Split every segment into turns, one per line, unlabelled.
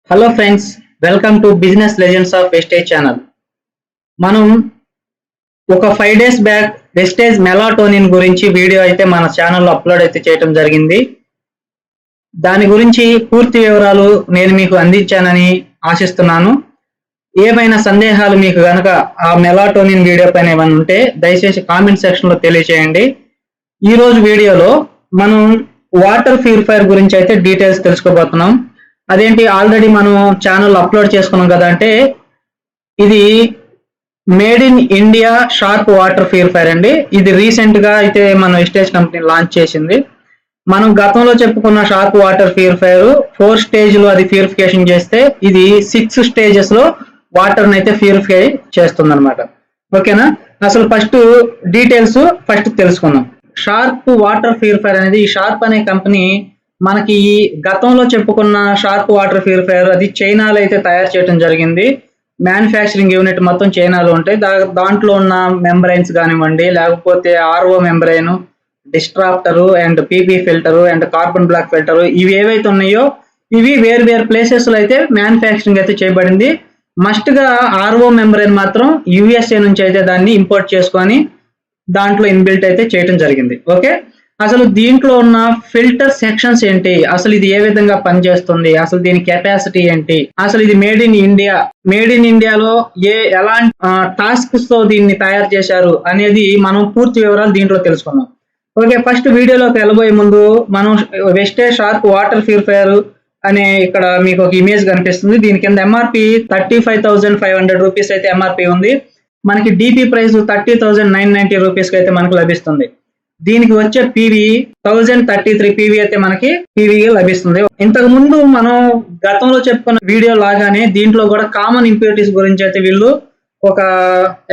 Hello friends, welcome to business legends of wastage channel. మనం ఒక 5 days back wastage melatonin గురించి video అయితే మన ఛానల్లో అప్లోడ్ అయితే చేయడం జరిగింది. దాని గురించి పూర్తి వివరాలు నేను మీకు అందించానని ఆశిస్తున్నాను. ఏమైనా సందేహాలు మీకు గనక ఆ మెలాటోనిన్ వీడియో పైన ఏమైనా ఉంటే దయచేసి కామెంట్ సెక్షన్లో తెలియజేయండి. ఈ రోజు వీడియోలో మనం వాటర్ ప్యూరిఫైయర్ గురించి అయితే డీటెయిల్స్ తెలుసుకోబోతున్నాం. అదేంటి, ఆల్రెడీ మనం ఛానల్ అప్లోడ్ చేసుకున్నాం కదా అంటే, ఇది made in India Sharp water purifier అండి. ఇది రీసెంట్ గా అయితే మన వెస్టేజ్ కంపెనీ లాంచ్ చేసింది. మనం గతంలో చెప్పుకున్న షార్ప్ వాటర్ ప్యూరిఫైయర్ 4 స్టేజ్ లో అది ప్యూరిఫికేషన్ చేస్తే, ఇది 6 స్టేజెస్ లో వాటర్ అయితే ప్యూరిఫై చేస్తుంది అనమాట. ఓకేనా, అసలు ఫస్ట్ డీటెయిల్స్ తెలుసుకుందాం. షార్ప్ వాటర్ ప్యూరిఫైయర్ అనేది, ఈ షార్ప్ అనే కంపెనీ మనకి ఈ గతంలో చెప్పుకున్న షార్ప్ వాటర్ ప్యూరిఫైయర్ అది చైనాలో అయితే తయారు చేయడం జరిగింది. మ్యానుఫ్యాక్చరింగ్ యూనిట్ మొత్తం చైనాలో ఉంటాయి. దాంట్లో ఉన్న మెంబ్రైన్స్ కానివ్వండి, లేకపోతే RO membrane, disruptor and PP filter and carbon block filter, ఇవి ఏవైతే ఉన్నాయో ఇవి వేరు వేరు ప్లేసెస్ లో అయితే మ్యానుఫ్యాక్చరింగ్ అయితే చేయబడింది. మస్ట్ గా ఆర్ఓ మెంబ్రైన్ మాత్రం యుఎస్ఏ నుంచి అయితే దాన్ని ఇంపోర్ట్ చేసుకొని దాంట్లో ఇన్బిల్ట్ అయితే చేయడం జరిగింది. ఓకే, అసలు దీంట్లో ఉన్న ఫిల్టర్ సెక్షన్స్ ఏంటి, అసలు ఇది ఏ విధంగా పనిచేస్తుంది, అసలు దీని కెపాసిటీ ఏంటి, అసలు ఇది మేడ్ ఇన్ ఇండియాలో ఎలాంటి టాస్క్స్ తో దీన్ని తయారు చేశారు అనేది మనం పూర్తి వివరాలు దీంట్లో తెలుసుకుందాం. ఓకే, ఫస్ట్ వీడియోలోకి వెళ్ళబోయే ముందు మనం వెస్టేజ్ షార్ప్ వాటర్ ప్యూరిఫైయర్ అనే ఇక్కడ మీకు ఒక ఇమేజ్ కనిపిస్తుంది. దీని కింద ఎంఆర్పి 35,500 రూపీస్ అయితే ఎంఆర్పి ఉంది. మనకి డిపి ప్రైస్ 30,990 రూపీస్ కి అయితే మనకు లభిస్తుంది. దీనికి వచ్చే పీవీ 1033 పీవీ అయితే మనకి పీవీ లభిస్తుంది. ఇంతకు ముందు మనం గతంలో చెప్పుకున్న వీడియో లాగానే దీంట్లో కూడా కామన్ ఇంప్యూరిటీస్ గురించి అయితే వీళ్ళు ఒక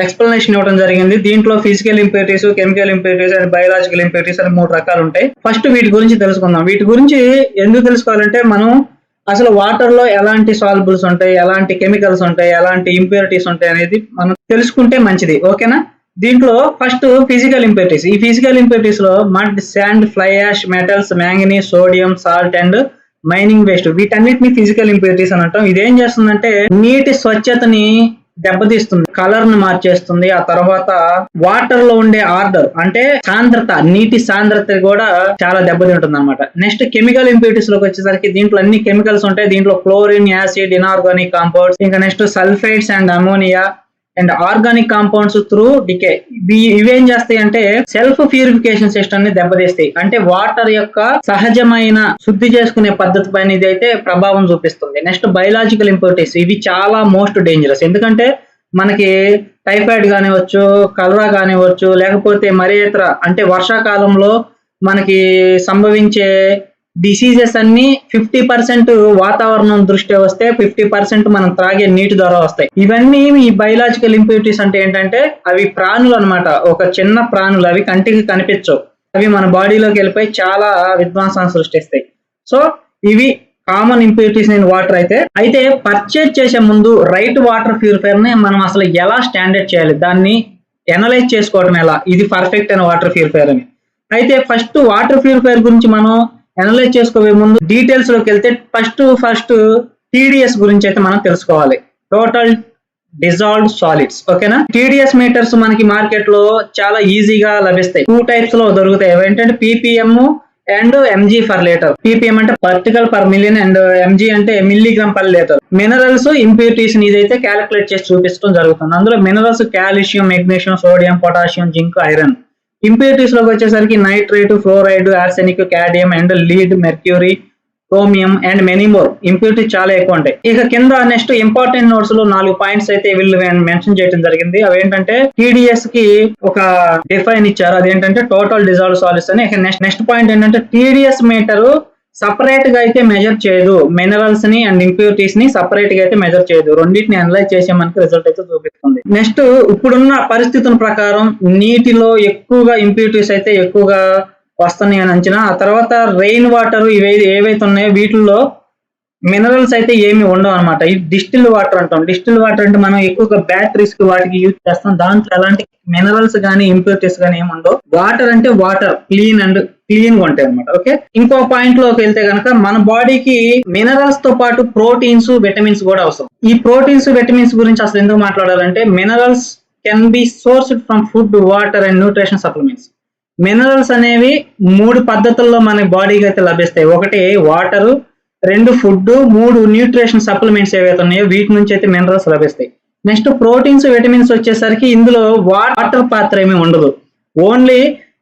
ఎక్స్ప్లెనేషన్ ఇవ్వడం జరిగింది. దీంట్లో physical impurities, chemical impurities and biological impurities అని 3 రకాలు ఉంటాయి. ఫస్ట్ వీటి గురించి తెలుసుకుందాం. వీటి గురించి ఎందుకు తెలుసుకోవాలంటే, మనం అసలు వాటర్ లో ఎలాంటి సాల్బుల్స్ ఉంటాయి, ఎలాంటి కెమికల్స్ ఉంటాయి, ఎలాంటి ఇంప్యూరిటీస్ ఉంటాయి అనేది మనం తెలుసుకుంటే మంచిది. ఓకేనా, దీంట్లో ఫస్ట్ ఫిజికల్ ఇంప్యూరిటీస్. ఈ ఫిజికల్ ఇంప్యూరిటీస్ లో mud, sand, fly ash, metals, manganese, sodium, salt and mining waste, వీటన్నిటిని ఫిజికల్ ఇంప్యూరిటీస్ అని అంటాం. ఇదేం చేస్తుందంటే నీటి స్వచ్ఛతని దెబ్బతీస్తుంది, కలర్ ని మార్చేస్తుంది. ఆ తర్వాత వాటర్ లో ఉండే ఆర్డర్ అంటే సాంద్రత, నీటి సాంద్రత కూడా చాలా దెబ్బతింటుంది అనమాట. నెక్స్ట్ కెమికల్ ఇంప్యూరిటీస్ లోకి వచ్చేసరికి దీంట్లో అన్ని కెమికల్స్ ఉంటాయి. దీంట్లో క్లోరిన్, యాసిడ్, ఇనార్గానిక్ కాంపౌండ్స్, ఇంకా next sulphides and ammonia and organic compounds through decay. ఇవేం చేస్తాయి అంటే సెల్ఫ్ ప్యూరిఫికేషన్ సిస్టమ్ ని దెబ్బతీస్తాయి. అంటే వాటర్ యొక్క సహజమైన శుద్ధి చేసుకునే పద్ధతి పైన ఇది అయితే ప్రభావం చూపిస్తుంది. నెక్స్ట్ బయోలాజికల్ ఇంప్యూరిటీస్, ఇవి చాలా మోస్ట్ డేంజరస్. ఎందుకంటే మనకి టైఫాయిడ్ కానివచ్చు, కలరా కానివచ్చు, లేకపోతే మరి ఇతర అంటే వర్షాకాలంలో మనకి సంభవించే డిసీజెస్ అన్ని 50% వాతావరణం దృష్ట్యా వస్తే, 50% మనం త్రాగే నీటి ద్వారా వస్తాయి. ఇవన్నీ ఈ బయోలాజికల్ ఇంప్యూరిటీస్ అంటే ఏంటంటే అవి ప్రాణులు అనమాట. ఒక చిన్న ప్రాణులు, అవి కంటికి కనిపించవు, అవి మన బాడీలోకి వెళ్ళిపోయి చాలా విధ్వంసాన్ని సృష్టిస్తాయి. సో ఇవి కామన్ ఇంప్యూరిటీస్ ఇన్ వాటర్. అయితే పర్చేజ్ చేసే ముందు రైట్ వాటర్ ప్యూరిఫైయర్ ని మనం అసలు ఎలా స్టాండర్డ్ చేయాలి, దాన్ని ఎనలైజ్ చేసుకోవడం ఎలా, ఇది పర్ఫెక్ట్ అయిన వాటర్ ప్యూరిఫైయర్ అని. అయితే ఫస్ట్ వాటర్ ప్యూరిఫైయర్ గురించి మనం అనలైజ్ చేసుకోవే ముందు డీటెయిల్స్ లోకి వెళ్తే ఫస్ట్ టీడీఎస్ గురించి అయితే మనం తెలుసుకోవాలి. Total dissolved solids. ఓకేనా, టీడీఎస్ మీటర్స్ మనకి మార్కెట్ లో చాలా ఈజీగా లభిస్తాయి. 2 టైప్స్ లో దొరుకుతాయి. ఏంటంటే ppm and mg per litre. Ppm అంటే particle per million and mg అంటే milligram per litre. Minerals, impurities ఇదైతే క్యాలిక్యులేట్ చేసి చూపించడం జరుగుతుంది. అందులో minerals calcium, magnesium, sodium, potassium, zinc, iron. Impurities లోకి వచ్చేసరికి nitrate, fluoride, arsenic, cadmium and lead, mercury, chromium and many more. Impurity చాలా ఎక్కువ ఉంటాయి. ఇక కింద నెక్స్ట్ ఇంపార్టెంట్ నోట్స్ లో 4 పాయింట్స్ అయితే వీళ్ళు మెన్షన్ చేయడం జరిగింది. అవేంటంటే టీడీఎస్ కి ఒక డిఫైన్ ఇచ్చారు, అదేంటంటే టోటల్ డిజాల్వ్ సాలిడ్స్ అని. ఇక నెక్స్ట్ పాయింట్ ఏంటంటే టీడీఎస్ మీటర్ సపరేట్ గా అయితే మెజర్ చేయదు, మినరల్స్ ని అండ్ ఇంప్యూరిటీస్ ని సపరేట్ గా అయితే మెజర్ చేయదు. రెండింటిని అనలైజ్ చేసే మనకి రిజల్ట్ అయితే చూపిస్తుంది. నెక్స్ట్ ఇప్పుడున్న పరిస్థితుల ప్రకారం నీటిలో ఎక్కువగా ఇంప్యూరిటీస్ అయితే ఎక్కువగా వస్తున్నాయి అని అంచనా. ఆ తర్వాత రెయిన్ వాటర్ ఏవైతే ఉన్నాయో వీటిల్లో మినరల్స్ అయితే ఏమి ఉండవు అనమాట. ఇది డిస్టిల్ వాటర్ అంటాం. డిస్టిల్ వాటర్ అంటే మనం ఎక్కువగా బ్యాటరీస్ కి వాటికి యూజ్ చేస్తాం. దాంట్లో ఎలాంటి మినరల్స్ గానీ ఇంప్యూరిటీస్ గానీ ఏమి ఉండవు. వాటర్ అంటే వాటర్ క్లీన్ గా ఉంటాయి అనమాట. ఓకే, ఇంకో పాయింట్ లోకి వెళ్తే గనక మన బాడీకి మినరల్స్ తో పాటు ప్రోటీన్స్, విటమిన్స్ కూడా అవసరం. ఈ ప్రోటీన్స్, విటమిన్స్ గురించి అసలు ఎందుకు మాట్లాడాలంటే minerals can be sourced from food, water and nutrition supplements. Minerals అనేవి 3 పద్ధతుల్లో మన బాడీకి అయితే లభిస్తాయి. ఒకటి వాటర్, 2 ఫుడ్, 3 న్యూట్రిషన్ సప్లిమెంట్స్ ఏవైతే ఉన్నాయో వీటి నుంచి అయితే మినరల్స్ లభిస్తాయి. నెక్స్ట్ ప్రోటీన్స్, విటమిన్స్ వచ్చేసరికి ఇందులో వాటర్ పాత్ర ఏమీ ఉండదు. Only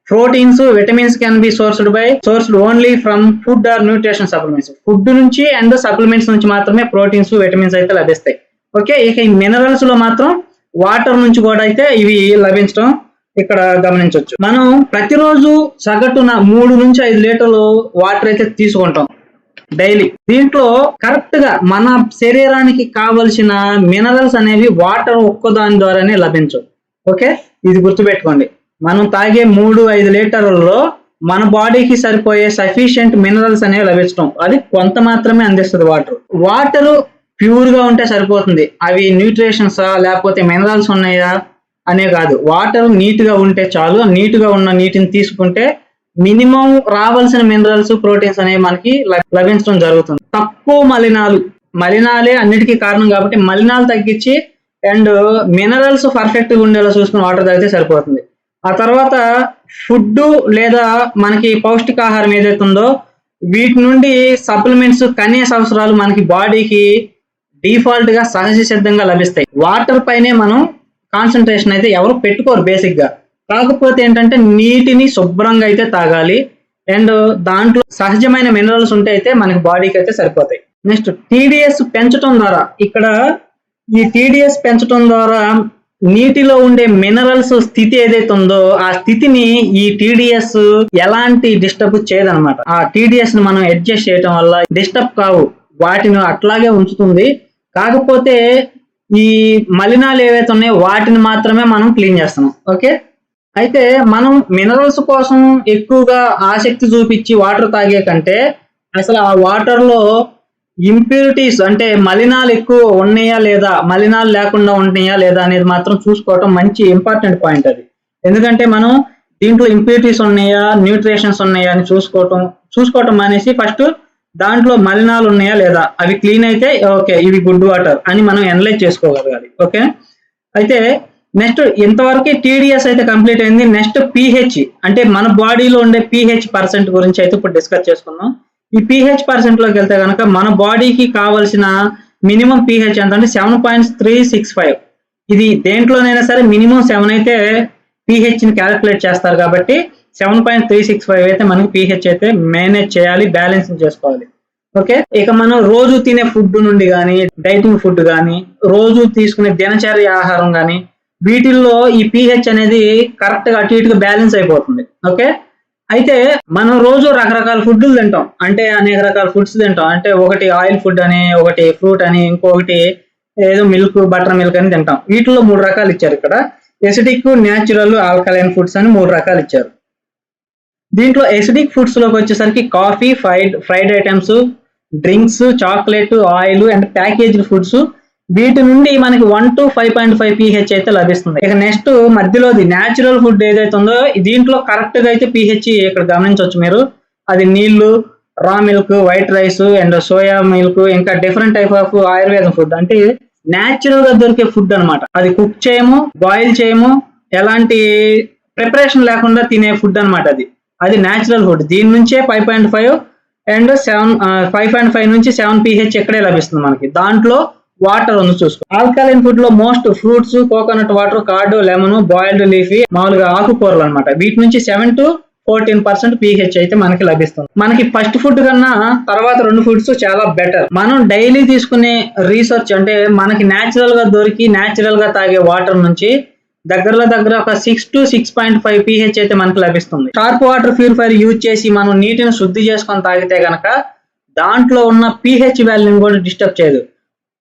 proteins, vitamins can be sourced only from food or nutrition supplements. Food నుంచి అండ్ సప్లిమెంట్స్ నుంచి మాత్రమే ప్రోటీన్స్, విటమిన్స్ అయితే లభిస్తాయి. ఓకే, ఇక ఈ మినరల్స్ లో మాత్రం వాటర్ నుంచి కూడా అయితే ఇవి లభించడం ఇక్కడ గమనించవచ్చు. మనం ప్రతిరోజు సగటున 3 నుంచి 5 లీటర్లు వాటర్ అయితే తీసుకుంటాం డైలీ. దీంట్లో కరెక్ట్ గా మన శరీరానికి కావలసిన మినరల్స్ అనేవి వాటర్ ఒక్కదాని ద్వారానే లభించవు. ఓకే, ఇది గుర్తుపెట్టుకోండి. మనం తాగే 3-5 లీటర్లలో మన బాడీకి సరిపోయే సఫిషియంట్ మినరల్స్ అనేవి లభించడం, అది కొంత మాత్రమే అందిస్తుంది వాటర్ ప్యూర్ గా ఉంటే సరిపోతుంది. అవి న్యూట్రిషన్సా లేకపోతే మినరల్స్ ఉన్నాయా అనే కాదు, వాటర్ నీట్ గా ఉంటే చాలు. నీట్ గా ఉన్న నీటిని తీసుకుంటే మినిమం రావాల్సిన మినరల్స్, ప్రోటీన్స్ అనేవి మనకి లభించడం జరుగుతుంది. తక్కువ మలినాలే అన్నిటికీ కారణం కాబట్టి మలినాలు తగ్గించి అండ్ మినరల్స్ పర్ఫెక్ట్ గా ఉండేలా చూసుకుని వాటర్ తాగితే సరిపోతుంది. ఆ తర్వాత ఫుడ్ లేదా మనకి పౌష్టికాహారం ఏదైతే ఉందో వీటి నుండి సప్లిమెంట్స్, కనీస అవసరాలు మనకి బాడీకి డిఫాల్ట్ గా సహజ సిద్ధంగా లభిస్తాయి. వాటర్ పైనే మనం కాన్సన్ట్రేషన్ అయితే ఎవరు పెట్టుకోరు బేసిక్ గా. కాకపోతే ఏంటంటే నీటిని శుభ్రంగా అయితే తాగాలి అండ్ దాంట్లో సహజమైన మినరల్స్ ఉంటే అయితే మనకి బాడీకి అయితే సరిపోతాయి. నెక్స్ట్ టీడీఎస్ పెంచడం ద్వారా, ఇక్కడ ఈ టీడీఎస్ పెంచడం ద్వారా నీటిలో ఉండే మినరల్స్ స్థితి ఏదైతే ఉందో ఆ స్థితిని ఈ టీడీఎస్ ఎలాంటి డిస్టర్బ్ చేయదన్నమాట. ఆ టీడీఎస్ ని మనం అడ్జస్ట్ చేయడం వల్ల డిస్టర్బ్ కావు, వాటిని అట్లాగే ఉంచుతుంది. కాకపోతే ఈ మలినాలు ఏవైతే ఉన్నాయో వాటిని మాత్రమే మనం క్లీన్ చేస్తున్నాం. ఓకే, అయితే మనం మినరల్స్ కోసం ఎక్కువగా ఆసక్తి చూపించి వాటర్ తాగే కంటే అసలు ఆ వాటర్ లో ఇంప్యూరిటీస్ అంటే మలినాలు ఎక్కువ ఉన్నాయా లేదా, మలినాలు లేకుండా ఉన్నాయా లేదా అనేది మాత్రం చూసుకోవటం మంచి ఇంపార్టెంట్ పాయింట్ అది. ఎందుకంటే మనం దీంట్లో ఇంప్యూరిటీస్ ఉన్నాయా, న్యూట్రిషన్స్ ఉన్నాయా అని చూసుకోవటం మానేసి ఫస్ట్ దాంట్లో మలినాలు ఉన్నాయా లేదా, అవి క్లీన్ అయితే ఓకే ఇవి గుడ్ వాటర్ అని మనం అనలైజ్ చేసుకోగలగాలి. ఓకే, అయితే నెక్స్ట్ ఇంతవరకు టీడీఎస్ అయితే కంప్లీట్ అయింది. నెక్స్ట్ పీహెచ్ అంటే మన బాడీలో ఉండే పీహెచ్ పర్సెంట్ గురించి అయితే ఇప్పుడు డిస్కస్ చేసుకుందాం. ఈ పీహెచ్ పర్సెంట్ లోకి వెళ్తే కనుక మన బాడీకి కావాల్సిన మినిమం పీహెచ్ ఎంత అంటే 7.365. ఇది దేంట్లోనైనా సరే మినిమం 7 అయితే పీహెచ్ ని క్యాలిక్యులేట్ చేస్తారు కాబట్టి 7.365 అయితే మనకి పీహెచ్ అయితే మేనేజ్ చేయాలి, బ్యాలెన్స్ చేసుకోవాలి. ఓకే, ఇక మనం రోజు తినే ఫుడ్ నుండి కానీ, డైటింగ్ ఫుడ్ కానీ, రోజు తీసుకునే దినచర్య ఆహారం కానీ వీటిల్లో ఈ పీహెచ్ అనేది కరెక్ట్ గా అటు ఇటుగా బ్యాలెన్స్ అయిపోతుంది. ఓకే, అయితే మనం రోజు రకరకాల ఫుడ్లు తింటాం, అంటే అనేక రకాల ఫుడ్స్ తింటాం. అంటే ఒకటి ఆయిల్ ఫుడ్ అని, ఒకటి ఫ్రూట్ అని, ఇంకొకటి ఏదో మిల్క్, బటర్ మిల్క్ అని తింటాం. వీటిలో 3 రకాలు ఇచ్చారు ఇక్కడ. ఎసిడిక్, న్యాచురల్, ఆల్కలైన్ ఫుడ్స్ అని 3 రకాలు ఇచ్చారు. దీంట్లో ఎసిడిక్ ఫుడ్స్ లోకి వచ్చేసరికి coffee, fried items, drinks, chocolate, oil and packaged foods, వీటి నుండి మనకి 1 to 5.5 pH అయితే లభిస్తుంది. ఇక నెక్స్ట్ మధ్యలోది న్యాచురల్ ఫుడ్ ఏదైతే ఉందో దీంట్లో కరెక్ట్ గా అయితే pH ఇక్కడ గమనించవచ్చు మీరు. అది నీళ్లు, రా milk, white rice and soya milk, ఇంకా డిఫరెంట్ టైప్ ఆఫ్ ఆయుర్వేదం ఫుడ్, అంటే న్యాచురల్ గా దొరికే ఫుడ్ అనమాట. అది కుక్ చేయము, బాయిల్ చేయము, ఎలాంటి ప్రిపరేషన్ లేకుండా తినే ఫుడ్ అనమాట. అది న్యాచురల్ ఫుడ్. దీని నుంచే 5.5 అండ్ 5.5 నుంచి 7 pH ఇక్కడే లభిస్తుంది మనకి. దాంట్లో వాటర్ ఉంది చూసుకో. ఆల్కలైన్ ఫుడ్ లో most fruits, coconut water, card, lemon, boiled leafy, మామూలుగా ఆకుకూరలు అనమాట. వీటి నుంచి 7 to 14% pH అయితే మనకి లభిస్తుంది. మనకి ఫస్ట్ ఫుడ్ కన్నా తర్వాత 2 ఫుడ్స్ చాలా బెటర్. మనం డైలీ తీసుకునే రీసెర్చ్ అంటే మనకి న్యాచురల్ గా దొరికి న్యాచురల్ గా తాగే వాటర్ నుంచి దగ్గర ఒక 6 to 6.5 pH అయితే మనకి లభిస్తుంది. షార్ప్ వాటర్ ప్యూరిఫైర్ యూజ్ చేసి మనం నీటిని శుద్ధి చేసుకొని తాగితే గనక దాంట్లో ఉన్న pH వాల్యూని కూడా డిస్టర్బ్ చేయదు.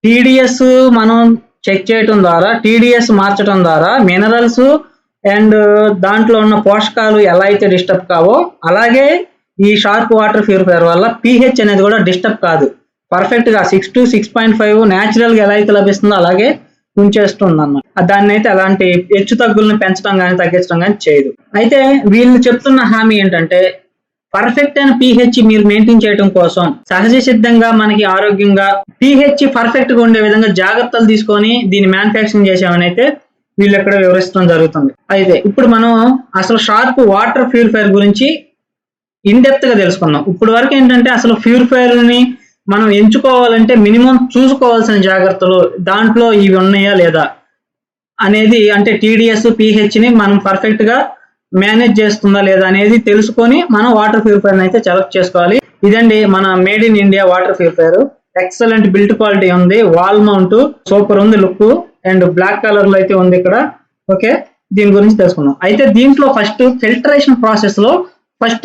టీడీఎస్ మనం చెక్ చేయటం ద్వారా, టీడీఎస్ మార్చడం ద్వారా మినరల్స్ అండ్ దాంట్లో ఉన్న పోషకాలు ఎలా అయితే డిస్టర్బ్ కావో అలాగే ఈ షార్ప్ వాటర్ ప్యూరిఫైర్ వల్ల pH అనేది కూడా డిస్టర్బ్ కాదు. పర్ఫెక్ట్ గా 6 to 6.5 న్యాచురల్ గా ఎలా అయితే లభిస్తుందో అలాగే ఉంచేస్తుంది అన్నమాట. దాన్ని అయితే అలాంటి హెచ్చు తగ్గులను పెంచడం కానీ తగ్గించడం కానీ చేయదు. అయితే వీళ్ళు చెప్తున్న హామీ ఏంటంటే పర్ఫెక్ట్ అయిన pH మీరు మెయింటైన్ చేయడం కోసం సహజ సిద్ధంగా మనకి ఆరోగ్యంగా pH పర్ఫెక్ట్ గా ఉండే విధంగా జాగ్రత్తలు తీసుకొని దీన్ని మ్యానుఫ్యాక్చరింగ్ చేసామని అయితే వీళ్ళు ఇక్కడ వివరిస్తడం జరుగుతుంది. అయితే ఇప్పుడు మనం అసలు షార్ప్ వాటర్ ప్యూరిఫైయర్ గురించి ఇన్ డెప్త్ గా తెలుసుకున్నాం. ఇప్పుడు వరకు ఏంటంటే అసలు ప్యూరిఫైయర్ ని మనం ఎంచుకోవాలంటే మినిమం చూసుకోవాల్సిన జాగ్రత్తలు దాంట్లో ఇవి ఉన్నాయా లేదా అనేది, అంటే TDS pH ని మనం పర్ఫెక్ట్ గా మేనేజ్ చేస్తుందా లేదా అనేది తెలుసుకొని మనం వాటర్ ప్యూరిఫైయర్ అయితే సెలెక్ట్ చేసుకోవాలి. ఇదండి మన made in India water purifier. Excellent built quality ఉంది, వాల్ మౌంట్ సూపర్ ఉంది లుక్, అండ్ బ్లాక్ కలర్ లో అయితే ఉంది ఇక్కడ. ఓకే, దీని గురించి తెలుసుకుందాం. అయితే దీంట్లో ఫస్ట్ ఫిల్టరేషన్ ప్రాసెస్ లో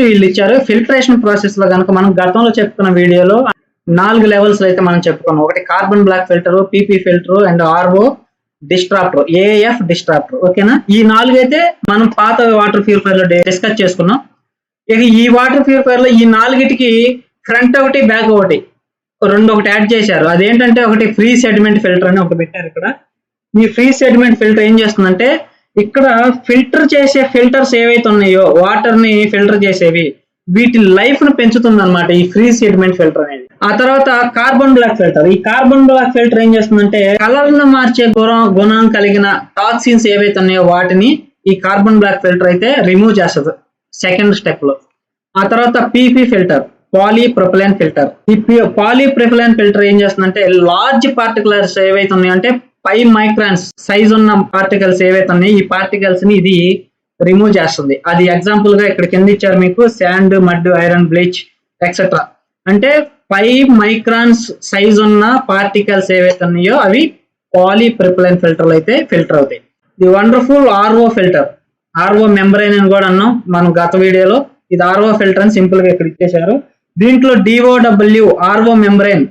వీళ్ళు ఇచ్చారు. ఫిల్టరేషన్ ప్రాసెస్ లో కనుక మనం గతంలో చెప్పుకున్న వీడియోలో 4 లెవెల్స్ అయితే మనం చెప్పుకున్నాం. ఒకటి carbon block filter, PP filter and RO డిస్ట్రాప్టర్, AF డిస్ట్రాప్టర్. ఓకేనా, ఈ 4 అయితే మనం పాత వాటర్ ప్యూరిఫైయర్ లో డిస్కస్ చేసుకున్నాం. ఇక ఈ వాటర్ ప్యూరిఫైయర్ లో ఈ 4టికి ఫ్రంట్ ఒకటి బ్యాక్ ఒకటి ఒకటి యాడ్ చేశారు. అదేంటంటే ఒకటి ఫ్రీ సెడిమెంట్ ఫిల్టర్ అని ఒకటి పెట్టారు ఇక్కడ. ఈ ఫ్రీ సెడిమెంట్ ఫిల్టర్ ఏం చేస్తుందంటే ఇక్కడ ఫిల్టర్ చేసే ఫిల్టర్స్ ఏవైతే ఉన్నాయో వాటర్ ని ఫిల్టర్ చేసేవి వీటి లైఫ్ ను పెంచుతుంది అనమాట ఈ ఫ్రీ సెడిమెంట్ ఫిల్టర్ అనేది. ఆ తర్వాత కార్బన్ బ్లాక్ ఫిల్టర్. ఈ కార్బన్ బ్లాక్ ఫిల్టర్ ఏం చేస్తుందంటే కలర్ ను మార్చే గుణం కలిగిన టాక్సిన్స్ ఏవైతే ఉన్నాయో వాటిని ఈ కార్బన్ బ్లాక్ ఫిల్టర్ అయితే రిమూవ్ చేస్తుంది సెకండ్ స్టెప్ లో. ఆ తర్వాత PP ఫిల్టర్, పాలీప్రొపిలీన్ ఫిల్టర్. ఈ పాలీప్రొపిలీన్ ఫిల్టర్ ఏం చేస్తుందంటే లార్జ్ పార్టికల్స్ ఏవైతే ఉన్నాయో అంటే 5 మైక్రాన్స్ సైజ్ ఉన్న పార్టికల్స్ ఏవైతే ఉన్నాయో ఈ పార్టికల్స్ ని ఇది రిమూవ్ చేస్తుంది. అది ఎగ్జాంపుల్ గా ఇక్కడ కింద ఇచ్చారు మీకు, sand, mud, iron, bleach etcetera. అంటే 5 మైక్రాన్స్ సైజ్ ఉన్న పార్టికల్స్ ఏవైతే ఉన్నాయో అవి పాలీప్రొపిలీన్ ఫిల్టర్లు అయితే ఫిల్టర్ అవుతాయి. The wonderful RO filter, RO membrane అని కూడా అన్నాం మనం గత వీడియోలో. ఇది RO ఫిల్టర్ అని సింపుల్ గా ఇక్కడ ఇచ్చేసారు. దీంట్లో DOW RO మెంబ్రైన్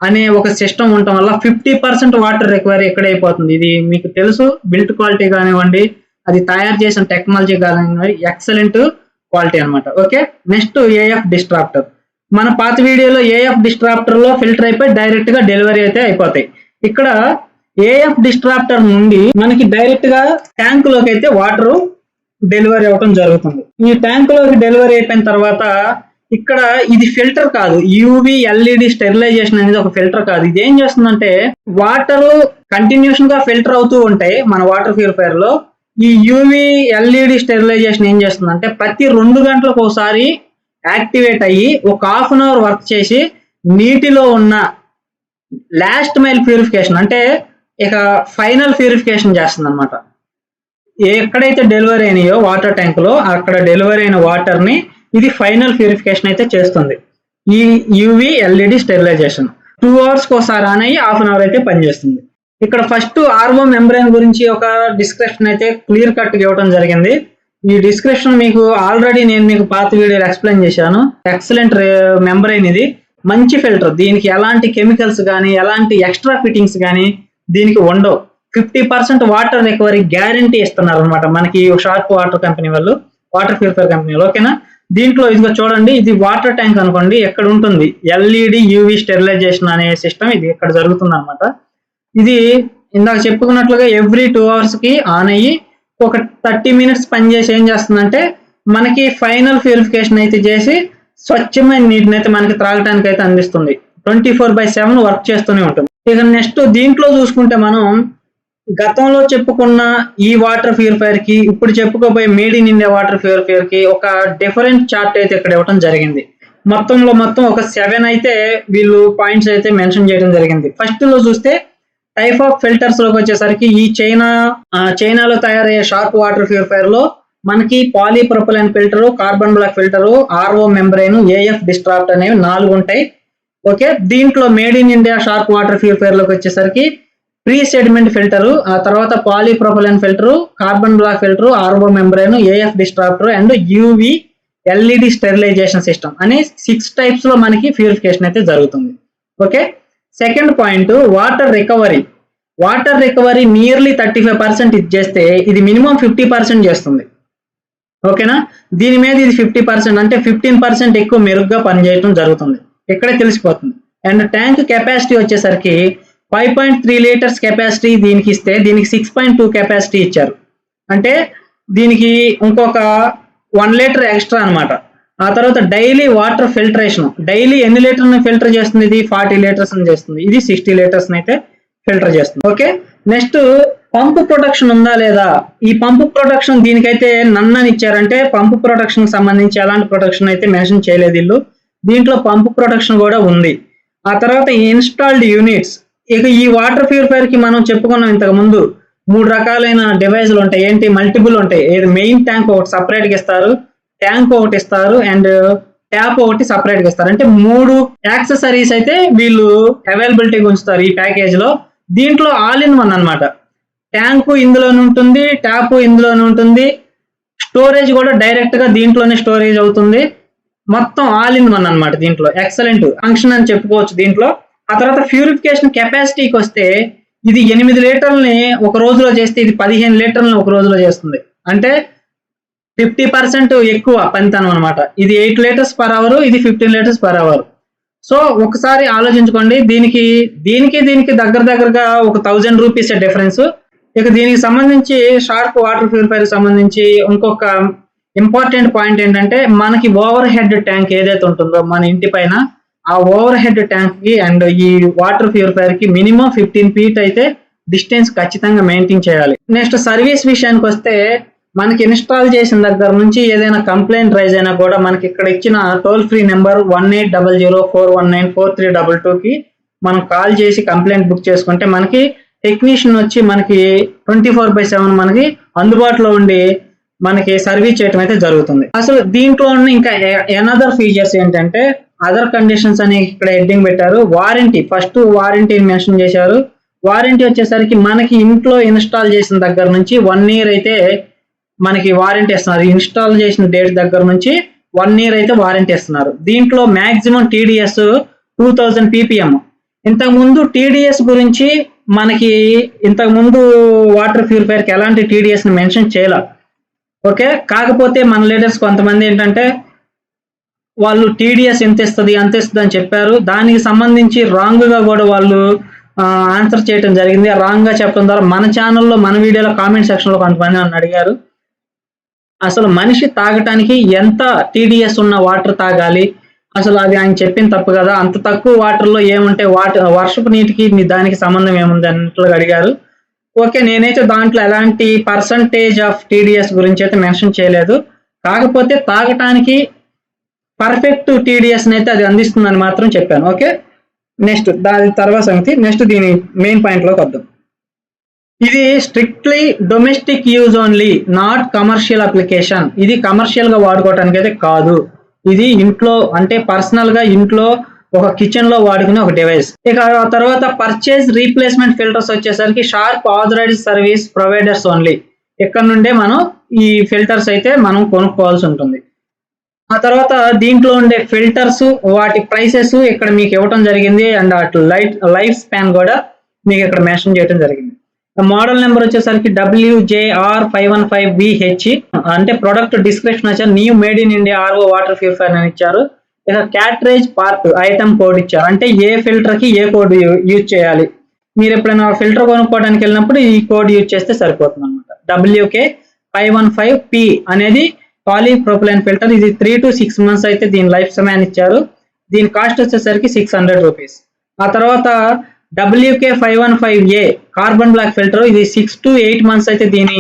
అనే ఒక సిస్టమ్ ఉండటం వల్ల 50% వాటర్ రికవరీ ఎక్కడ అయిపోతుంది. ఇది మీకు తెలుసు, బిల్ట్ క్వాలిటీ కానివ్వండి, అది తయారు చేసిన టెక్నాలజీ కానివ్వండి, ఎక్సలెంట్ క్వాలిటీ అనమాట. Okay, next AF డిస్ట్రాప్టర్. మన పాత వీడియోలో AF డిస్ట్రాప్టర్ లో ఫిల్టర్ అయిపోయి డైరెక్ట్ గా డెలివరీ అయితే అయిపోతాయి. ఇక్కడ AF డిస్ట్రాప్టర్ నుండి మనకి డైరెక్ట్ గా ట్యాంక్ లోకి అయితే వాటర్ డెలివరీ అవ్వడం జరుగుతుంది. ఈ ట్యాంక్ లోకి డెలివరీ అయిపోయిన తర్వాత ఇక్కడ ఇది ఫిల్టర్ కాదు, UV LED స్టెరిలైజేషన్ అనేది ఒక ఫిల్టర్ కాదు. ఇది ఏం చేస్తుందంటే వాటర్ కంటిన్యూషన్ గా ఫిల్టర్ అవుతూ ఉంటాయి మన వాటర్ ప్యూరిఫైయర్ లో. ఈ UV LED స్టెరిలైజేషన్ ఏం చేస్తుందంటే ప్రతి 2 గంటలకు ఒకసారి యాక్టివేట్ అయ్యి ఒక ½ అన్ అవర్ వర్క్ చేసి నీటిలో ఉన్న లాస్ట్ మైల్ ప్యూరిఫికేషన్ అంటే ఇక ఫైనల్ ప్యూరిఫికేషన్ చేస్తుంది అనమాట. ఎక్కడైతే డెలివరీ అయినాయో వాటర్ ట్యాంక్ లో అక్కడ డెలివరీ అయిన వాటర్ ని ఇది ఫైనల్ ప్యూరిఫికేషన్ అయితే చేస్తుంది. ఈ UV LED స్టెరిలైజేషన్ 2 అవర్స్ ఒకసారి ఆన్ అయ్యి ½ అన్ అవర్ అయితే పనిచేస్తుంది. ఇక్కడ ఫస్ట్ RO మెంబ్రైన్ గురించి ఒక డిస్క్రిప్షన్ అయితే క్లియర్ కట్ ఇవ్వడం జరిగింది. ఈ డిస్క్రిప్షన్ మీకు ఆల్రెడీ నేను మీకు పాత వీడియోలో ఎక్స్ప్లెయిన్ చేశాను. ఎక్సలెంట్ మెంబ్రైన్, ఇది మంచి ఫిల్టర్. దీనికి ఎలాంటి కెమికల్స్ కానీ ఎలాంటి ఎక్స్ట్రా ఫిట్టింగ్స్ కానీ దీనికి ఉండవు. 50% వాటర్ రికవరీ గ్యారంటీ ఇస్తున్నారు అనమాట మనకి షార్ప్ వాటర్ కంపెనీ వాళ్ళు, వాటర్ ప్యూరిఫైర్ కంపెనీ వాళ్ళు. ఓకేనా, దీంట్లో ఇదిగో చూడండి, ఇది వాటర్ ట్యాంక్ అనుకోండి, ఎక్కడ ఉంటుంది LED UV స్టెరిలైజేషన్ అనే సిస్టమ్ ఇది ఇక్కడ జరుగుతుంది అనమాట. ఇది ఇందాక చెప్పుకున్నట్లుగా ఎవ్రీ 2 అవర్స్ కి ఆన్ అయ్యి ఒక 30 మినిట్స్ పనిచేసి ఏం చేస్తుందంటే మనకి ఫైనల్ ప్యూరిఫికేషన్ అయితే చేసి స్వచ్ఛమైన నీటిని అయితే మనకి త్రాగటానికి అయితే అందిస్తుంది. 24/7 వర్క్ చేస్తూనే ఉంటుంది. ఇక నెక్స్ట్ దీంట్లో చూసుకుంటే మనం గతంలో చెప్పుకున్న ఈ వాటర్ ప్యూరిఫైయర్ కి ఇప్పుడు చెప్పుకోబోయే made in India water purifier కి ఒక డిఫరెంట్ చార్ట్ అయితే ఇక్కడ ఇవ్వడం జరిగింది. మొత్తం ఒక 7 అయితే వీళ్ళు పాయింట్స్ అయితే మెన్షన్ చేయడం జరిగింది. ఫస్ట్ లో చూస్తే టైప్ ఆఫ్ ఫిల్టర్స్ లోకి వచ్చేసరికి ఈ చైనాలో తయారయ్యే షార్ప్ వాటర్ ప్యూరిఫైయర్ లో మనకి polypropylene filter, carbon block filter, RO membrane, AF disruptor అనేవి 4 ఉంటాయి. ఓకే, దీంట్లో made in India Sharp water purifier లోకి వచ్చేసరికి ప్రీ సెడిమెంట్ ఫిల్టర్, ఆ తర్వాత polypropylene filter, carbon block filter, RO membrane, AF disruptor and UV LED sterilisation system అనే 6 types లో మనకి ప్యూరిఫికేషన్ అయితే జరుగుతుంది. Okay, second point water recovery. Water recovery nearly 35% ఇది చేస్తే ఇది మినిమం 50% చేస్తుంది. ఓకేనా, దీని మీద ఇది 50% అంటే 15% ఎక్కువ మెరుగ్గా పనిచేయడం జరుగుతుంది. ఇక్కడే తెలిసిపోతుంది. అండ్ ట్యాంక్ కెపాసిటీ వచ్చేసరికి 5.3 లీటర్స్ కెపాసిటీ దీనికి ఇస్తే దీనికి 6.2 కెపాసిటీ ఇచ్చారు. అంటే దీనికి ఇంకొక 1 లీటర్ ఎక్స్ట్రా అనమాట. ఆ తర్వాత డైలీ వాటర్ ఫిల్టరేషన్, డైలీ ఎన్ని లీటర్ని ఫిల్టర్ చేస్తుంది? ఇది 40 లీటర్స్ చేస్తుంది. ఇది 60 లీటర్స్ అయితే ఫిల్టర్ చేస్తుంది. ఓకే, నెక్స్ట్ పంపు ప్రొటెక్షన్ ఉందా లేదా? ఈ పంపు ప్రొటెక్షన్ దీనికైతే నన్ అని ఇచ్చారంటే పంపు ప్రొటెక్షన్ కి సంబంధించి ఎలాంటి ప్రొటెక్షన్ అయితే మెన్షన్ చేయలేదు వీళ్ళు. దీంట్లో పంపు ప్రొటెక్షన్ కూడా ఉంది. ఆ తర్వాత ఇన్స్టాల్డ్ యూనిట్స్, ఇక ఈ వాటర్ ప్యూరిఫైర్ కి మనం చెప్పుకున్నాం ఇంతకు ముందు 3 రకాలైన డివైజులు ఉంటాయి. ఏంటి? మల్టిపుల్ ఉంటాయి. ఏది మెయిన్ ట్యాంక్ ఒకటి సపరేట్ గా ఇస్తారు, ట్యాంక్ ఒకటి ఇస్తారు, అండ్ ట్యాప్ ఒకటి సపరేట్ గా ఇస్తారు. అంటే 3 యాక్సెసరీస్ అయితే వీళ్ళు అవైలబిలిటీగా ఉంచుతారు ఈ ప్యాకేజ్ లో. దీంట్లో ఆల్ ఇన్ వన్ అనమాట. ట్యాంకు ఇందులోనే ఉంటుంది, ట్యాప్ ఇందులోనే ఉంటుంది, స్టోరేజ్ కూడా డైరెక్ట్ గా దీంట్లోనే స్టోరేజ్ అవుతుంది. మొత్తం ఆల్ ఇన్ వన్ అనమాట. దీంట్లో ఎక్సలెంట్ ఫంక్షన్ అని చెప్పుకోవచ్చు దీంట్లో. ఆ తర్వాత ప్యూరిఫికేషన్ కెపాసిటీకి వస్తే ఇది 8 లీటర్లని ఒక రోజులో చేస్తే ఇది 15 లీటర్లని ఒక రోజులో చేస్తుంది. అంటే 50% ఎక్కువ పనితనం అనమాట. ఇది 8 లీటర్స్ పర్ అవర్, ఇది 15 లీటర్స్ పర్ అవర్. సో ఒకసారి ఆలోచించుకోండి, దీనికి దగ్గరగా ఒక 1000 రూపీస్ డిఫరెన్స్. ఇక దీనికి సంబంధించి షార్ప్ వాటర్ ప్యూరిఫైర్ సంబంధించి ఇంకొక ఇంపార్టెంట్ పాయింట్ ఏంటంటే మనకి ఓవర్ హెడ్ ట్యాంక్ ఏదైతే ఉంటుందో మన ఇంటి పైన, ఆ ఓవర్ హెడ్ ట్యాంక్ కి అండ్ ఈ వాటర్ ప్యూరిఫైర్ కి మినిమం 15 feet అయితే డిస్టెన్స్ ఖచ్చితంగా మెయింటైన్ చేయాలి. నెక్స్ట్ సర్వీస్ విషయానికి వస్తే మనకి ఇన్స్టాల్ చేసిన దగ్గర నుంచి ఏదైనా కంప్లైంట్ రైజ్ అయినా కూడా మనకి ఇక్కడ ఇచ్చిన టోల్ ఫ్రీ నెంబర్ 1800419432 కి మనం కాల్ చేసి కంప్లైంట్ బుక్ చేసుకుంటే మనకి టెక్నీషియన్ వచ్చి మనకి 24/7 మనకి అందుబాటులో ఉండి మనకి సర్వీస్ చేయడం అయితే జరుగుతుంది. అసలు దీంట్లో ఇంకా ఎనదర్ ఫీచర్స్ ఏంటంటే అదర్ కండిషన్స్ అని ఇక్కడ హెడ్డింగ్ పెట్టారు. వారంటీ, ఫస్ట్ వారంటీని మెన్షన్ చేశారు. వారంటీ వచ్చేసరికి మనకి ఇంట్లో ఇన్స్టాల్ చేసిన దగ్గర నుంచి 1 year అయితే మనకి వారంటీ ఇస్తున్నారు. ఇన్స్టాల్ చేసిన డేట్ దగ్గర నుంచి 1 year అయితే వారంటీ ఇస్తున్నారు. దీంట్లో మాక్సిమం టీడీఎస్ 2000 ppm. ఇంతకుముందు టీడీఎస్ గురించి మనకి ఇంతకుముందు వాటర్ ప్యూరిఫైర్ కి ఎలాంటి టీడీఎస్ ని మెన్షన్ చేయాల. ఓకే, కాకపోతే మన లీడర్స్ కొంతమంది ఏంటంటే వాళ్ళు టీడీఎస్ ఎంత ఇస్తుంది అంత ఇస్తుంది అని చెప్పారు. దానికి సంబంధించి రాంగ్ గా కూడా వాళ్ళు ఆన్సర్ చేయడం జరిగింది. రాంగ్ గా చెప్పడం ద్వారా మన ఛానల్లో మన వీడియోలో కామెంట్ సెక్షన్ లో కొంతమంది నన్ను అడిగారు, అసలు మనిషి తాగటానికి ఎంత టీడీఎస్ ఉన్న వాటర్ తాగాలి, అసలు అది ఆయన చెప్పిన తప్పు కదా, అంత తక్కువ వాటర్ లో ఏముంటే వర్షపు నీటికి దానికి సంబంధం ఏముంది అన్నట్లుగా అడిగారు. ఓకే, నేనైతే దాంట్లో ఎలాంటి పర్సంటేజ్ ఆఫ్ టీడీఎస్ గురించి అయితే మెన్షన్ చేయలేదు. కాకపోతే తాగటానికి పర్ఫెక్ట్ టీడీఎస్ అయితే అది అందిస్తుందని మాత్రం చెప్పాను. ఓకే, నెక్స్ట్ దాని తర్వాత సంగతి. నెక్స్ట్ దీని మెయిన్ పాయింట్ లోకి వద్దాం. ఇది strictly domestic use only, not commercial application. ఇది కమర్షియల్ గా వాడుకోవటానికి అయితే కాదు. ఇది ఇంట్లో అంటే పర్సనల్ గా ఇంట్లో ఒక కిచెన్ లో వాడుకునే ఒక డివైస్. ఇక తర్వాత పర్చేజ్ రీప్లేస్మెంట్ ఫిల్టర్స్ వచ్చేసరికి Sharp authorised service providers only. ఇక్కడ నుండే మనం ఈ ఫిల్టర్స్ అయితే మనం కొనుక్కోవాల్సి ఉంటుంది. ఆ తర్వాత దీంట్లో ఉండే ఫిల్టర్స్ వాటి ప్రైసెస్ ఇక్కడ మీకు ఇవ్వటం జరిగింది. అండ్ అటు లైఫ్ స్పాన్ కూడా మీకు ఇక్కడ మెన్షన్ చేయడం జరిగింది. మోడల్ నెంబర్ వచ్చేసరికి WJR515VH. అంటే ప్రొడక్ట్ డిస్క్రిప్షన్ వచ్చారు new made in India RO water purifier అని ఇచ్చారు. ఇక క్యాట్రేజ్ పార్ట్ ఐటమ్ కోడ్ ఇచ్చారు. అంటే ఏ ఫిల్టర్ కి ఏ కోడ్ యూజ్ చేయాలి. మీరు ఎప్పుడైనా ఫిల్టర్ కొనుక్కోవడానికి వెళ్ళినప్పుడు ఈ కోడ్ యూజ్ చేస్తే సరిపోతుంది అనమాట. WK515P అనేది పాలీప్రొపిలైన్ ఫిల్టర్. ఇది 3 to 6 months అయితే దీని లైఫ్ స్పాన్ ఇచ్చారు. దీని కాస్ట్ వచ్చేసరికి 600 రూపీస్. ఆ తర్వాత WK515A కార్బన్ బ్లాక్ ఫిల్టర్. ఇది 6 to 8 months అయితే దీని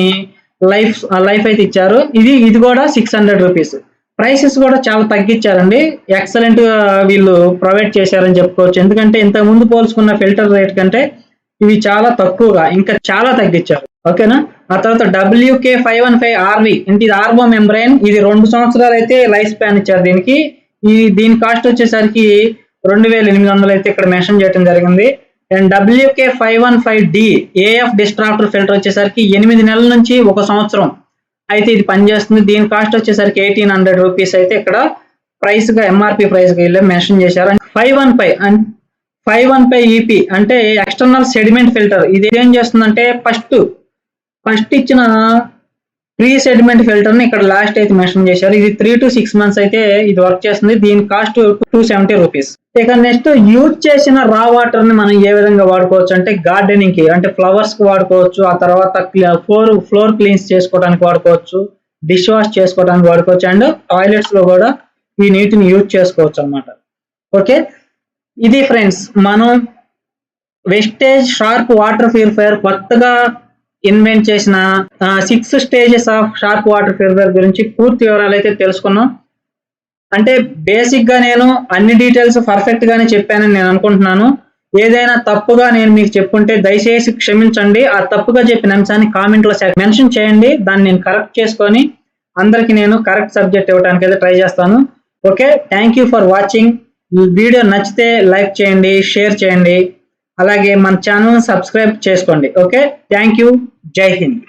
లైఫ్ అయితే ఇచ్చారు. ఇది కూడా 600 రూపీస్. ప్రైసెస్ కూడా చాలా తగ్గించారండి. ఎక్సలెంట్ గా వీళ్ళు ప్రొవైడ్ చేశారని చెప్పుకోవచ్చు. ఎందుకంటే ఇంతకు ముందు పోల్చుకున్న ఫిల్టర్ రేట్ కంటే ఇవి చాలా తక్కువగా ఇంకా చాలా తగ్గించారు. ఓకేనా. ఆ తర్వాత WK515RV అంటే ఇది ఆర్బో మెంబ్రైన్. ఇది 2 సంవత్సరాలు అయితే లైఫ్ స్పాన్ ఇచ్చారు దీనికి. దీని కాస్ట్ వచ్చేసరికి 2800 అయితే ఇక్కడ మెన్షన్ చేయడం జరిగింది. And WK515D AF distractor filter వచ్చేసరికి 8 నెలల నుంచి 1 సంవత్సరం అయితే ఇది పనిచేస్తుంది. దీని కాస్ట్ వచ్చేసరికి 1800 రూపీస్ అయితే ఇక్కడ ప్రైస్ గా ఎంఆర్పి ప్రైస్ గా మెన్షన్ చేశారు. 515EP అంటే ఎక్స్టర్నల్ సెడిమెంట్ ఫిల్టర్. ఇది ఏం చేస్తుందంటే ఫస్ట్ ఇచ్చిన ప్రీ సెడిమెంట్ ఫిల్టర్ ని ఇక్కడ లాస్ట్ అయితే మెన్షన్ చేశారు. ఇది 3 to 6 months అయితే ఇది వర్క్ చేస్తుంది. దీని కాస్ట్ 270 రూపీస్. ఇక నెక్స్ట్ యూజ్ చేసిన రా వాటర్ ని మనం ఏ విధంగా వాడుకోవచ్చు అంటే గార్డెనింగ్ కి, అంటే ఫ్లవర్స్ కి వాడుకోవచ్చు. ఆ తర్వాత ఫ్లోర్ క్లీన్స్ చేసుకోవడానికి వాడుకోవచ్చు, డిష్ వాష్ చేసుకోవడానికి వాడుకోవచ్చు, అండ్ టాయిలెట్స్ లో కూడా ఈ నీటిని యూజ్ చేసుకోవచ్చు అన్నమాట. ఓకే, ఇది ఫ్రెండ్స్ మనం వెస్టేజ్ షార్ప్ వాటర్ ప్యూరిఫైయర్ కొత్తగా ఇన్వెంట్ చేసిన 6 stages of sharp water purifier గురించి పూర్తి వివరాలు అయితే తెలుసుకున్నాం. అంటే బేసిక్ గా నేను అన్ని డీటెయిల్స్ పర్ఫెక్ట్ గానే చెప్పానని నేను అనుకుంటున్నాను. ఏదైనా తప్పుగా నేను మీకు చెప్పుంటే దయచేసి క్షమించండి. ఆ తప్పుగా చెప్పిన అంశాన్ని కామెంట్ లో మెన్షన్ చేయండి. దాన్ని నేను కరెక్ట్ చేసుకొని అందరికి నేను కరెక్ట్ సబ్జెక్ట్ ఇవ్వడానికి అయితే ట్రై చేస్తాను. Okay, thank you for watching. ఈ వీడియో నచ్చితే లైక్ చేయండి, షేర్ చేయండి, అలాగే మన ఛానల్ సబ్స్క్రైబ్ చేసుకోండి. Okay, thank you. జై హింద్.